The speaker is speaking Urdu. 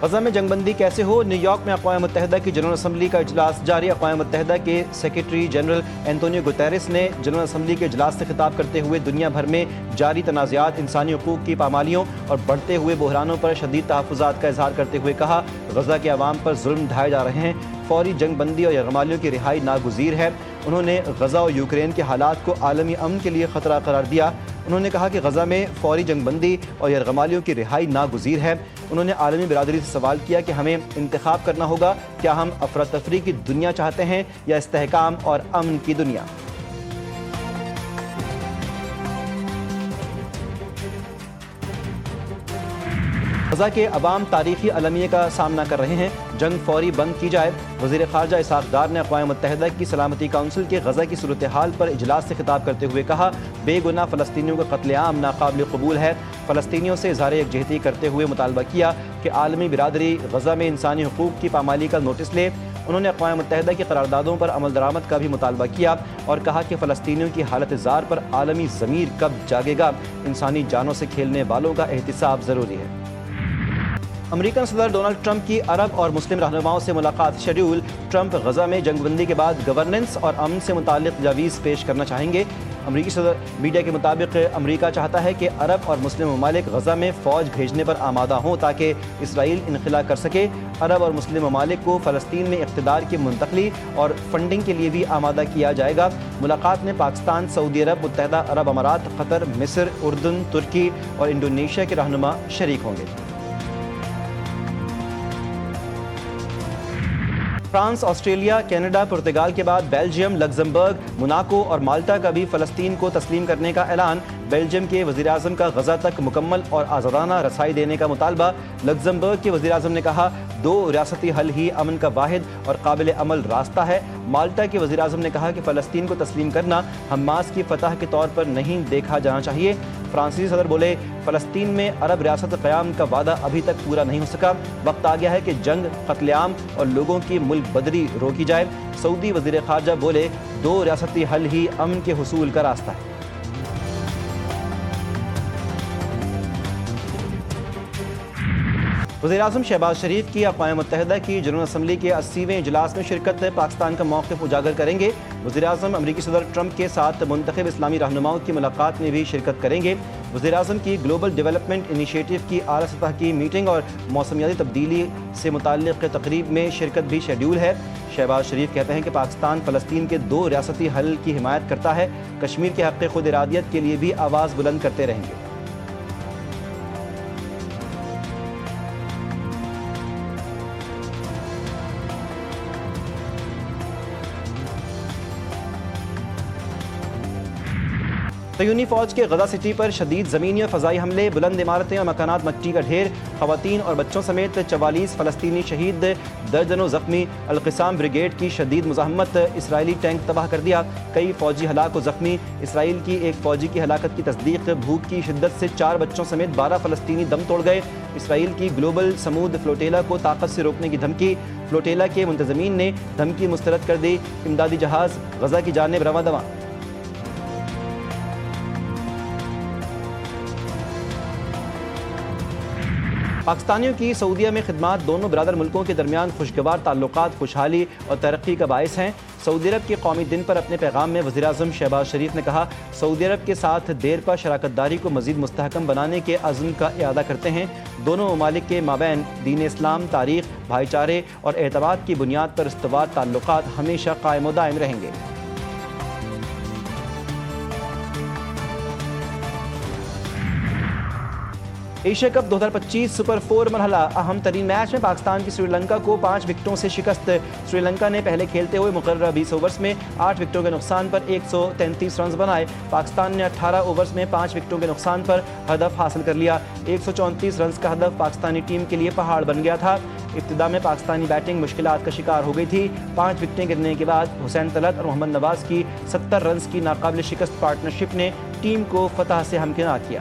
غزہ میں جنگ بندی کیسے ہو؟ نیو یارک میں اقوام متحدہ کی جنرل اسمبلی کا اجلاس جاری۔ اقوام متحدہ کے سیکریٹری جنرل اینٹونیو گوتیرس نے جنرل اسمبلی کے اجلاس سے خطاب کرتے ہوئے دنیا بھر میں جاری تنازعات، انسانی حقوق کی پامالیوں اور بڑھتے ہوئے بحرانوں پر شدید تحفظات کا اظہار کرتے ہوئے کہا، غزہ کے عوام پر ظلم ڈھائے جا رہے ہیں، فوری جنگ بندی اور یرغمالیوں کی رہائی ناگزیر ہے۔ انہوں نے غزہ اور یوکرین کے حالات کو عالمی امن کے لیے خطرہ قرار دیا۔ انہوں نے کہا کہ غزہ میں فوری جنگ بندی اور یرغمالیوں کی رہائی ناگزیر ہے۔ انہوں نے عالمی برادری سے سوال کیا کہ ہمیں انتخاب کرنا ہوگا، کیا ہم افراتفری کی دنیا چاہتے ہیں یا استحکام اور امن کی دنیا۔ غزہ کے عوام تاریخی المیے کا سامنا کر رہے ہیں، جنگ فوری بند کی جائے۔ وزیر خارجہ اسحاق ڈار نے اقوام متحدہ کی سلامتی کونسل کے غزہ کی صورتحال پر اجلاس سے خطاب کرتے ہوئے کہا، بے گناہ فلسطینیوں کا قتل عام ناقابل قبول ہے۔ فلسطینیوں سے اظہار یکجہتی کرتے ہوئے مطالبہ کیا کہ عالمی برادری غزہ میں انسانی حقوق کی پامالی کا نوٹس لے۔ انہوں نے اقوام متحدہ کی قراردادوں پر عمل درآمد کا بھی مطالبہ کیا اور کہا کہ فلسطینیوں کی حالت زار پر عالمی ضمیر کب جاگے گا؟ انسانی جانوں سے کھیلنے والوں کا احتساب ضروری ہے۔ امریکن صدر ڈونلڈ ٹرمپ کی عرب اور مسلم رہنماؤں سے ملاقات شیڈول۔ ٹرمپ غزہ میں جنگ بندی کے بعد گورننس اور امن سے متعلق تجاویز پیش کرنا چاہیں گے۔ امریکی صدر میڈیا کے مطابق امریکہ چاہتا ہے کہ عرب اور مسلم ممالک غزہ میں فوج بھیجنے پر آمادہ ہوں تاکہ اسرائیل انخلا کر سکے۔ عرب اور مسلم ممالک کو فلسطین میں اقتدار کی منتقلی اور فنڈنگ کے لیے بھی آمادہ کیا جائے گا۔ ملاقات میں پاکستان، سعودی عرب، متحدہ عرب امارات، قطر، مصر، اردن، ترکی اور انڈونیشیا کے رہنما شریک ہوں گے۔ فرانس، آسٹریلیا، کینیڈا، پرتگال کے بعد بیلجیم، لگزمبرگ، موناکو اور مالٹا کا بھی فلسطین کو تسلیم کرنے کا اعلان۔ بیلجیم کے وزیراعظم کا غزہ تک مکمل اور آزادانہ رسائی دینے کا مطالبہ۔ لگزمبرگ کے وزیراعظم نے کہا، دو ریاستی حل ہی امن کا واحد اور قابل عمل راستہ ہے۔ مالٹا کے وزیراعظم نے کہا کہ فلسطین کو تسلیم کرنا حماس کی فتح کے طور پر نہیں دیکھا جانا چاہیے۔ فرانسیسی صدر بولے، فلسطین میں عرب ریاست قیام کا وعدہ ابھی تک پورا نہیں ہو سکا، وقت آ گیا ہے کہ جنگ، قتل عام اور لوگوں کی ملک بدری روکی جائے۔ سعودی وزیر خارجہ بولے، دو ریاستی حل ہی امن کے حصول کا راستہ ہے۔ وزیراعظم شہباز شریف کی اقوام متحدہ کی جنرل اسمبلی کے 80ویں اجلاس میں شرکت پاکستان کا موقف اجاگر کریں گے۔ وزیراعظم امریکی صدر ٹرمپ کے ساتھ منتخب اسلامی رہنماؤں کی ملاقات میں بھی شرکت کریں گے۔ وزیراعظم کی گلوبل ڈیولپمنٹ انیشیٹو کی اعلیٰ سطح کی میٹنگ اور موسمیاتی تبدیلی سے متعلق تقریب میں شرکت بھی شیڈول ہے۔ شہباز شریف کہتے ہیں کہ پاکستان فلسطین کے دو ریاستی حل کی حمایت کرتا ہے، کشمیر کے حق خود ارادیت کے لیے بھی آواز بلند کرتے رہیں گے۔ صہیونی فوج کے غزہ سٹی پر شدید زمینی اور فضائی حملے، بلند عمارتیں اور مکانات مٹی کا ڈھیر، خواتین اور بچوں سمیت 44 فلسطینی شہید، درجنوں زخمی۔ القسام بریگیڈ کی شدید مزاحمت، اسرائیلی ٹینک تباہ کر دیا، کئی فوجی ہلاک و زخمی۔ اسرائیل کی ایک فوجی کی ہلاکت کی تصدیق، بھوک کی شدت سے 4 بچوں سمیت 12 فلسطینی دم توڑ گئے۔ اسرائیل کی گلوبل سمود فلوٹیلا کو طاقت سے روکنے کی دھمکی، فلوٹیلا کے منتظمین نے دھمکی مسترد کر دی۔ امدادی جہاز غزہ کی جانب رواں دواں۔ پاکستانیوں کی سعودیہ میں خدمات دونوں برادر ملکوں کے درمیان خوشگوار تعلقات، خوشحالی اور ترقی کا باعث ہیں۔ سعودی عرب کے قومی دن پر اپنے پیغام میں وزیراعظم شہباز شریف نے کہا، سعودی عرب کے ساتھ دیرپا شراکت داری کو مزید مستحکم بنانے کے عزم کا اعادہ کرتے ہیں۔ دونوں ممالک کے مابین دین اسلام، تاریخ، بھائی چارے اور اعتماد کی بنیاد پر استوار تعلقات ہمیشہ قائم و دائم رہیں گے۔ ایشیا کپ 2025 سپر 4 مرحلہ، اہم ترین میچ میں پاکستان کی سری لنکا کو 5 وکٹوں سے شکست۔ سری لنکا نے پہلے کھیلتے ہوئے مقررہ 20 اوورز میں 8 وکٹوں کے نقصان پر 133 رنز بنائے۔ پاکستان نے 18 اوورز میں 5 وکٹوں کے نقصان پر ہدف حاصل کر لیا۔ 134 رنز کا ہدف پاکستانی ٹیم کے لیے پہاڑ بن گیا تھا۔ ابتدا میں پاکستانی بیٹنگ مشکلات کا شکار ہو گئی تھی۔ 5 وکٹیں گرنے کے بعد حسین طلعت اور محمد نواز کی 70 رنز کی ناقابل شکست پارٹنرشپ نے ٹیم کو فتح سے ہمکنار کیا۔